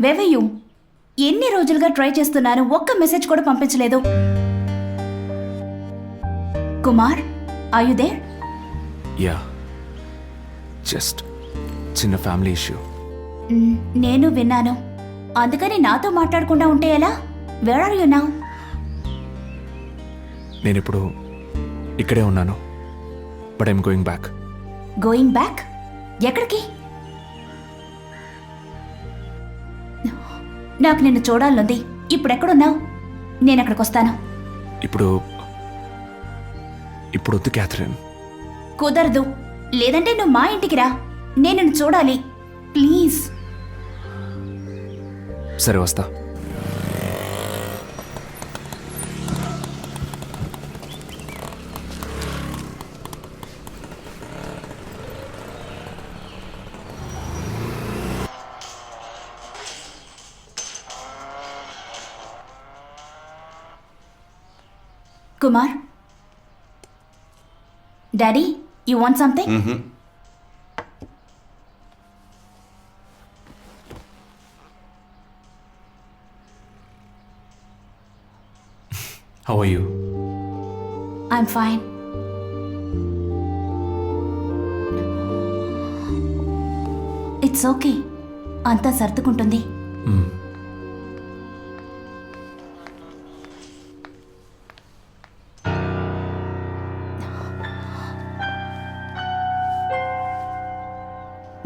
Where were you? ఎన్ని రోజులుగా try చేస్తున్నాను, ఒక్క మెసేజ్ కూడా పంపించలేదు. Kumar, are you there? Yeah, just చిన్న ఫ్యామిలీ ఇష్యూ. నేను విన్నాను. అందుకని నాతో మాట్లాడకుండా ఉంటే ఎలా? Where are you now? నేను ఇప్పుడు ఇక్కడే ఉన్నాను, but I'm going back. Going back? ఎక్కడికి? నాకు నిన్ను చూడాలనుంది. ఇప్పుడెక్కడున్నావు? నేను అక్కడికి వస్తాను. ఇప్పుడు వద్దు క్యాథరిన్. కుదరదు. లేదంటే నువ్వు మా ఇంటికి రా, నేను నిన్ను చూడాలి. ప్లీజ్. సరే, వస్తా. Kumar, daddy, you want something? How are you? I'm fine. It's okay, అంతా సర్దుకుంటుంది.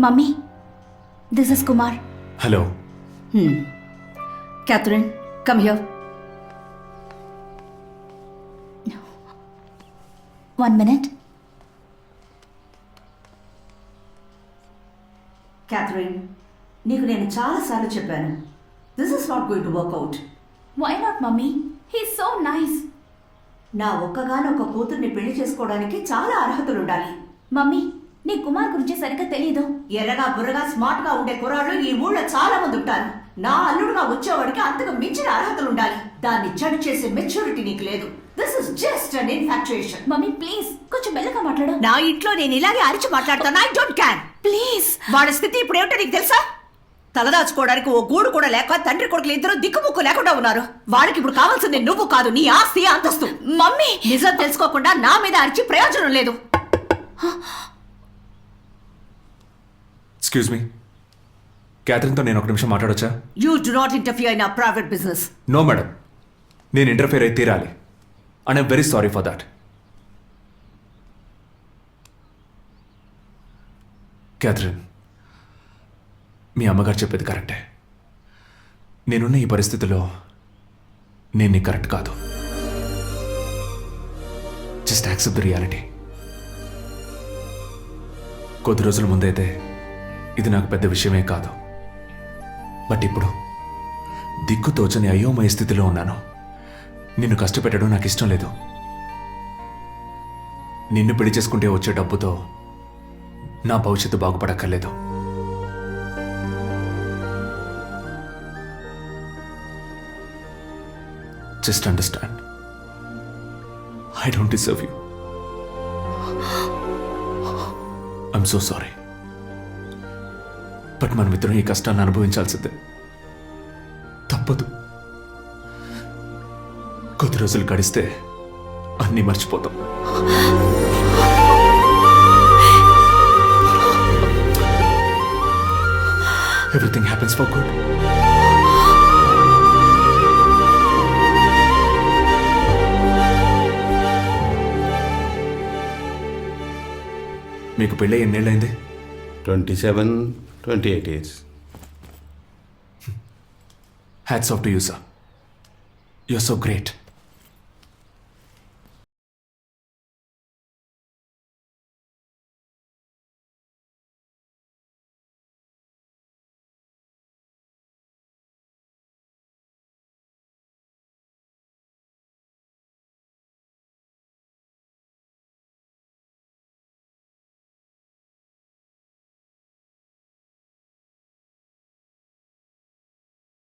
Mummy, this is Kumar. Hello. Catherine, come here. 1 minute. Catherine, నీకు నేను చాలాసార్లు చెప్పాను, this is not going to work out. Why not, mummy? He's so nice. నా ఒక్కగానొక్క కూతుర్ని పెళ్లి చేసుకోవడానికి చాలా అర్హతలు ఉండాలి. మమ్మీ, నీ కుమార్ గురించి సరిగ్గా తెలీదు. ఎర్రగా బుర్రగా స్మార్ట్ గా ఉండే కుర్రాళ్ళు ఈ ఊళ్ళో చాలా మంది ఉంటారు. నా అల్లుడుగా వచ్చేవాడికి అంతకు మించిన అర్హతలు ఉండాలి. దాన్ని జడ్జ్ చేసే మెచ్యూరిటీ నీకు లేదు. This is just an infatuation. Mummy please, కొంచెం మెల్లగా మాట్లాడు. నా ఇంట్లో నేను ఇలాగే అరిచి మాట్లాడతాను. I don't care. ప్లీజ్. వాడి స్థితి ఇప్పుడు ఏమిటో నీకు తెలుసా? తలదాచుకోవడానికి ఓ గూడు కూడా లేక తండ్రి కొడుకులు ఇద్దరు దిక్కుముక్కు లేకుండా ఉన్నారు. వాడికి ఇప్పుడు కావాల్సింది నువ్వు కాదు, నీ ఆస్తి అంతస్తు. మమ్మీ, నిజం తెలుసుకోకుండా నా మీద అరిచి ప్రయోజనం లేదు. ఎక్స్క్యూజ్ మీ, క్యాథరిన్తో నేను ఒక నిమిషం మాట్లాడొచ్చా? You do not interfere in our private business. No madam, నేను ఇంటర్ఫియర్ అయితే తీరాలి. And I'm very sorry for that. Catherine, మీ అమ్మగారు చెప్పేది కరెక్టే. నేనున్న ఈ పరిస్థితిలో నేను నీకు కరెక్ట్ కాదు. Just accept the reality. కొద్ది రోజుల ముందైతే ఇది నాకు పెద్ద విషయమే కాదు, బట్ ఇప్పుడు దిక్కు తోచని అయోమయ స్థితిలో ఉన్నాను. నిన్ను కష్టపెట్టడం నాకు ఇష్టం లేదు. నిన్ను పెళ్లి చేసుకుంటే వచ్చే డబ్బుతో నా భవిష్యత్తు బాగుపడక్కర్లేదు. Just understand, I don't deserve you. I'm so sorry. But మనమిద్దరం ఈ కష్టాన్ని అనుభవించాల్సిందే. తప్పదు. కొద్ది రోజులు గడిస్తే అన్నీ మర్చిపోతాం. Everything happens for good. మీకు పెళ్ళి ఎన్నేళ్ళైంది? 27, 28 years. Hats off to you, sir. You're so great.